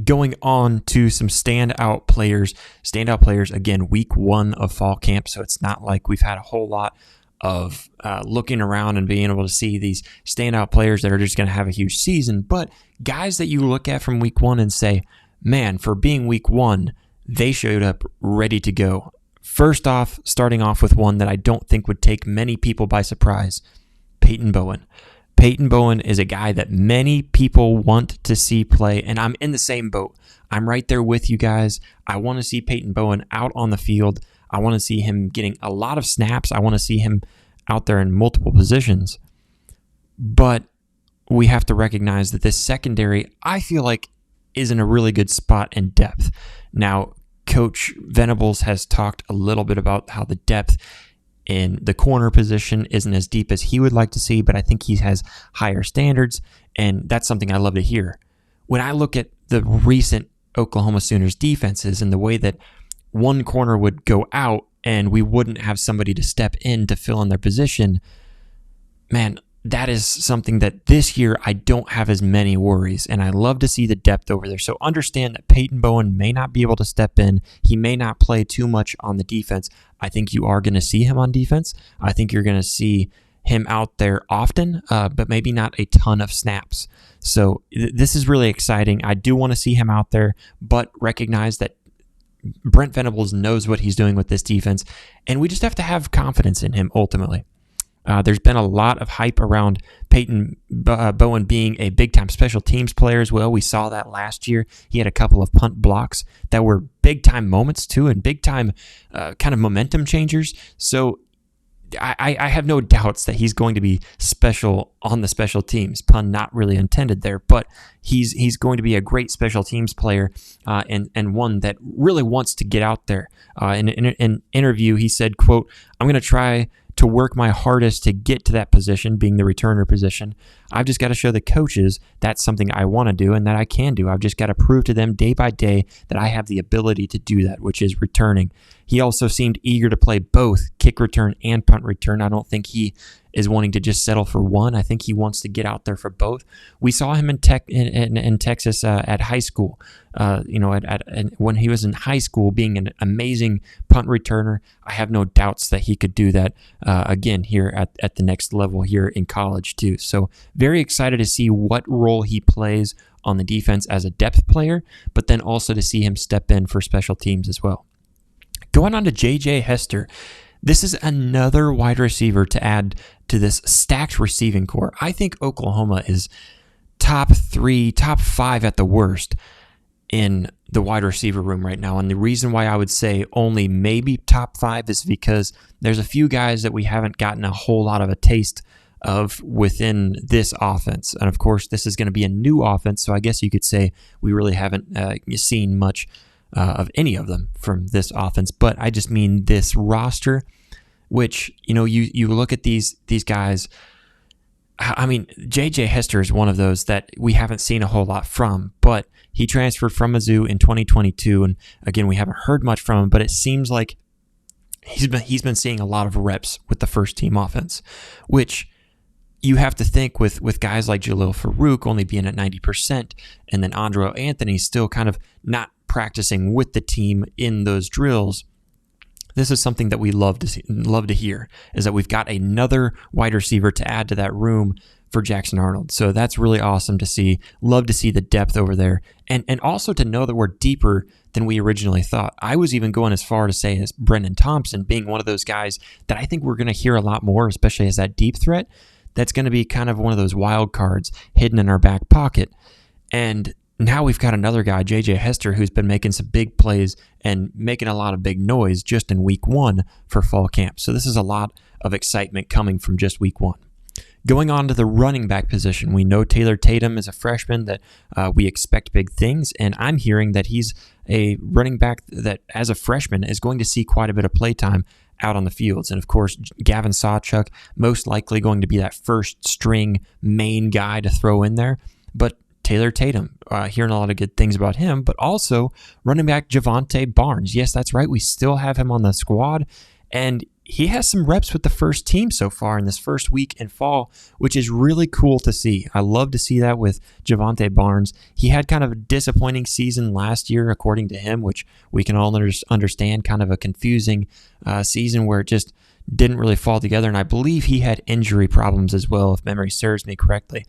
Going on to some standout players. Standout players, again, week 1 of fall camp, so it's not like we've had a whole lot of looking around and being able to see these standout players that are just going to have a huge season, but guys that you look at from week 1 and say, man, for being week 1, they showed up ready to go. First off, starting off with one that I don't think would take many people by surprise, Peyton Bowen. Peyton Bowen is a guy that many people want to see play, and I'm in the same boat. I'm right there with you guys. I want to see Peyton Bowen out on the field. I want to see him getting a lot of snaps. I want to see him out there in multiple positions. But we have to recognize that this secondary, I feel like, is in a really good spot in depth. Now, Coach Venables has talked a little bit about how the depth in the corner position isn't as deep as he would like to see, but I think he has higher standards, and that's something I love to hear. When I look at the recent Oklahoma Sooners defenses and the way that one corner would go out and we wouldn't have somebody to step in to fill in their position, man, that is something that this year I don't have as many worries, and I love to see the depth over there. So understand that Peyton Bowen may not be able to step in. He may not play too much on the defense. I think you are going to see him on defense. I think you're going to see him out there often, but maybe not a ton of snaps. So this is really exciting. I do want to see him out there, but recognize that Brent Venables knows what he's doing with this defense, and we just have to have confidence in him ultimately. There's been a lot of hype around Peyton Bowen being a big-time special teams player as well. We saw that last year. He had a couple of punt blocks that were big-time moments too, and big-time kind of momentum changers. So I have no doubts that he's going to be special on the special teams. Pun not really intended there, but he's going to be a great special teams player and one that really wants to get out there. In an interview, he said, quote, "I'm going to try to work my hardest to get to that position, being the returner position. I've just got to show the coaches that's something I want to do and that I can do. I've just got to prove to them day by day that I have the ability to do that, which is returning." He also seemed eager to play both kick return and punt return. I don't think he is wanting to just settle for one. I think he wants to get out there for both. We saw him in Texas at high school. When he was in high school, being an amazing punt returner. I have no doubts that he could do that again here at the next level here in college too. So very excited to see what role he plays on the defense as a depth player, but then also to see him step in for special teams as well. Going on to J.J. Hester. This is another wide receiver to add to this stacked receiving core. I think Oklahoma is top 3, top 5 at the worst in the wide receiver room right now. And the reason why I would say only maybe top 5 is because there's a few guys that we haven't gotten a whole lot of a taste of within this offense. And of course, this is going to be a new offense, so I guess you could say we really haven't seen much of any of them from this offense. But I just mean this roster, which, you look at these guys. I mean, J.J. Hester is one of those that we haven't seen a whole lot from, but he transferred from Mizzou in 2022, and again, we haven't heard much from him, but it seems like he's been seeing a lot of reps with the first team offense, which you have to think with guys like Jalil Farouk only being at 90%, and then Andro Anthony still kind of not practicing with the team in those drills. This is something that we love to hear, is that we've got another wide receiver to add to that room for Jackson Arnold. So that's really awesome to see. Love to see the depth over there, and also to know that we're deeper than we originally thought. I was even going as far to say as Brendan Thompson being one of those guys that I think we're going to hear a lot more, especially as that deep threat. That's going to be kind of one of those wild cards hidden in our back pocket. And now we've got another guy, J.J. Hester, who's been making some big plays and making a lot of big noise just in week 1 for fall camp. So this is a lot of excitement coming from just week 1. Going on to the running back position, we know Taylor Tatum is a freshman that we expect big things, and I'm hearing that he's a running back that, as a freshman, is going to see quite a bit of play time out on the fields. And of course, Gavin Sawchuk, most likely going to be that first string main guy to throw in there. But Taylor Tatum, hearing a lot of good things about him, but also running back Javonte Barnes. Yes, that's right. We still have him on the squad, and he has some reps with the first team so far in this first week in fall, which is really cool to see. I love to see that with Javonte Barnes. He had kind of a disappointing season last year, according to him, which we can all understand, kind of a confusing season where it just didn't really fall together. And I believe he had injury problems as well, if memory serves me correctly.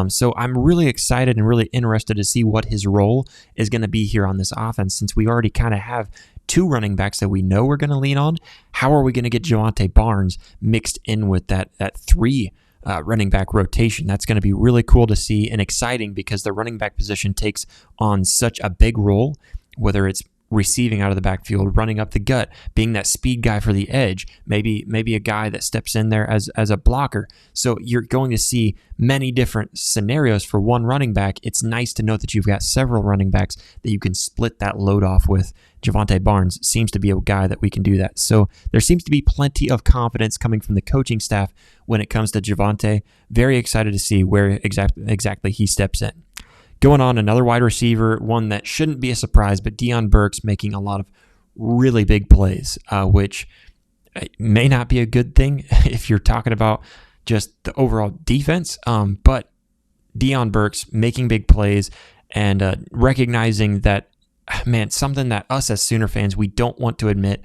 So I'm really excited and really interested to see what his role is going to be here on this offense, since we already kind of have two running backs that we know we're going to lean on. How are we going to get Javonte Barnes mixed in with that three running back rotation? That's going to be really cool to see and exciting, because the running back position takes on such a big role, whether it's receiving out of the backfield, running up the gut, being that speed guy for the edge, maybe a guy that steps in there as a blocker. So you're going to see many different scenarios for one running back. It's nice to know that you've got several running backs that you can split that load off with. Javonte Barnes seems to be a guy that we can do that. So there seems to be plenty of confidence coming from the coaching staff when it comes to Javonte. Very excited to see where exactly he steps in. Going on, another wide receiver, one that shouldn't be a surprise, but Deion Burks making a lot of really big plays, which may not be a good thing if you're talking about just the overall defense. But Deion Burks making big plays and recognizing that, man, something that us as Sooner fans, we don't want to admit,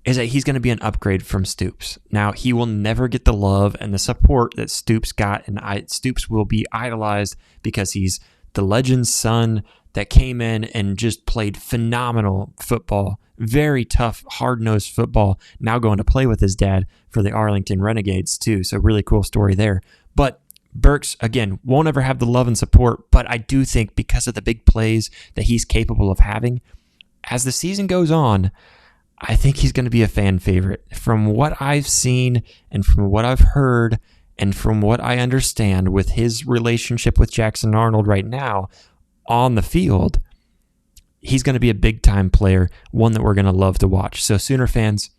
is that he's going to be an upgrade from Stoops. Now, he will never get the love and the support that Stoops got, and Stoops will be idolized because he's the legend's son that came in and just played phenomenal football, very tough, hard-nosed football, now going to play with his dad for the Arlington Renegades too. So really cool story there. But Burks, again, won't ever have the love and support, but I do think because of the big plays that he's capable of having, as the season goes on, I think he's going to be a fan favorite. From what I've seen and from what I've heard, and from what I understand with his relationship with Jackson Arnold right now on the field, he's going to be a big-time player, one that we're going to love to watch. So Sooner fans,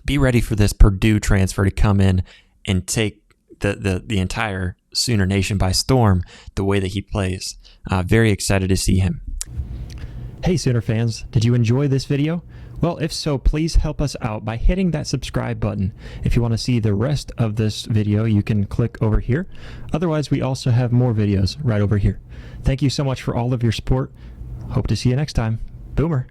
be ready for this Purdue transfer to come in and take the entire Sooner Nation by storm the way that he plays. Very excited to see him. Hey Sooner fans, did you enjoy this video? Well, if so, please help us out by hitting that subscribe button. If you want to see the rest of this video, you can click over here. Otherwise, we also have more videos right over here. Thank you so much for all of your support. Hope to see you next time. Boomer.